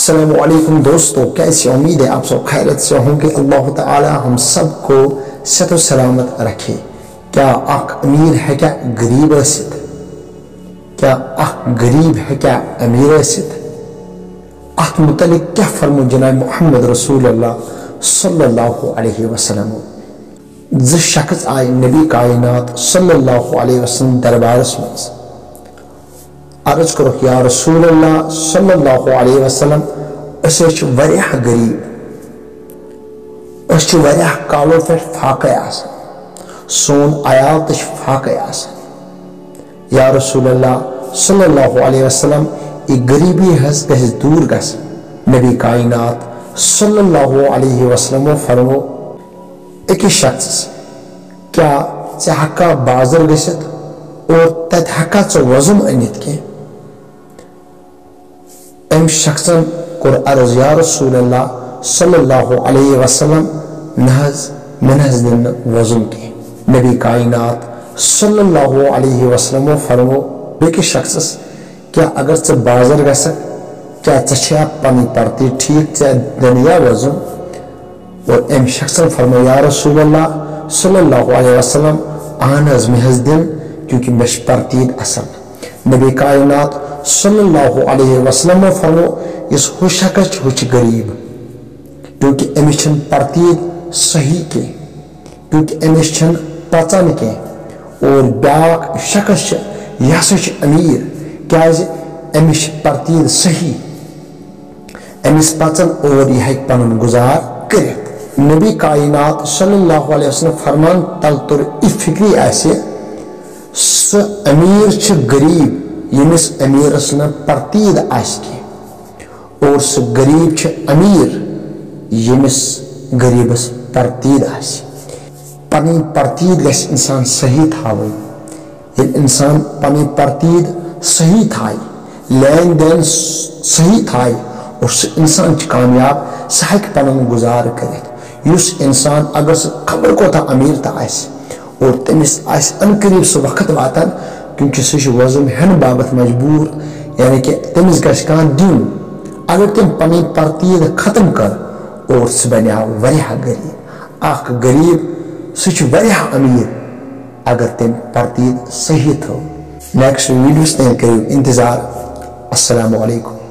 अस्सलामुअलैकुम दोस्तों, कैसी उम्मीद है आप सब खैरियत से होंगे। अल्लाह ताला हम सब को सेहत सलामत रखे। क्या अख अमीर है क्या गरीब रसित? क्या अख गरीब है क्या अमीर रसित? अख मुतलिक क्या फरमो जनाब मोहम्मद रसूलुल्लाह सल्लल्लाहु अलैहि वसल्लम। ज शख्स आए नबी कायनात सल्लल्लाहु अलैहि वसल्लम दरबारस मज अर्ज करो या रसूलुल्लाह सल्लल्लाहु अलैहि वसल्लम, वरियाह गरीब, वरियाह कालो पे फाक़े आसन, सोन आयाल तश फाक़े आसन। या रसूलुल्लाह सल्लल्लाहु अलैहि वसल्लम, ये गरीबी हस गस दूर गस। नबी कायनात सल्लल्लाहु अलैहि वसल्लम फरमो, एक शख्स क्या चे हक्का बाजार गसित और तत हक्का चे वजन अनित के? एम शख्सन कोर अर्ज या रसूलल्लाह सल्लल्लाहु अलैहि वसल्लम, नहज दिन वजन के। नबी कायनात सल्लल्लाहु अलैहि वसल्लम फरमो, बेकिस शख्स क्या अगर चे बाजार गस क्या चे पनी परती ठीक चे दुनिया वजन? और एम शख्सन फरमो या रसूलल्लाह सल्लल्लाहु अलैहि वसल्लम, आनज महज दिन क्योंकि मश परतीद असल। नबी कायनात सल्लल्लाहु अलैहि वसल्लम फरमो, इस हुशकच हुच गरीब, क्योंकि अमिश परतीद सही के, क्योंकि अमिश पचन के। और ब्याक शख्स यह अमीर, क्या अमिश परतीद सही, अमिस पचन और यह पन गुजार कर। नबी कायनात सल्लल्लाहु अलैहि वसल्लम फरमान तल तुर इ फिक्री आसे, स अमीर छ गरीब यमिस अमीरस न परतीद आस के, और स गरीब छ अमीर यमिस गरीबस परतीद आस। पनी परतीद गस इंसान सही थावे। यदि इंसान पनी परतीद सही थाय, लेन देन सही थाय, और स इंसान छ कामयाब, सह हेक पन गुजार करित। युस इंसान अगर स खबर को था अमीर ता आस और तमिस आस अनकरीब सह वक्त वातान, क्योंकि सह वजन हेन बाबत मजबूर, यानी कि तमिस गश कान दिन। अगर तम पनी परतीद खत्म कर और सह बन्याव वरियाह गरीब। अख गरीब सह वरियाह अमीर अगर तम परतीद सही थो। नेक्स्ट वीडियोस तक करियो इंतजार। अस्सलामु अलैकुम।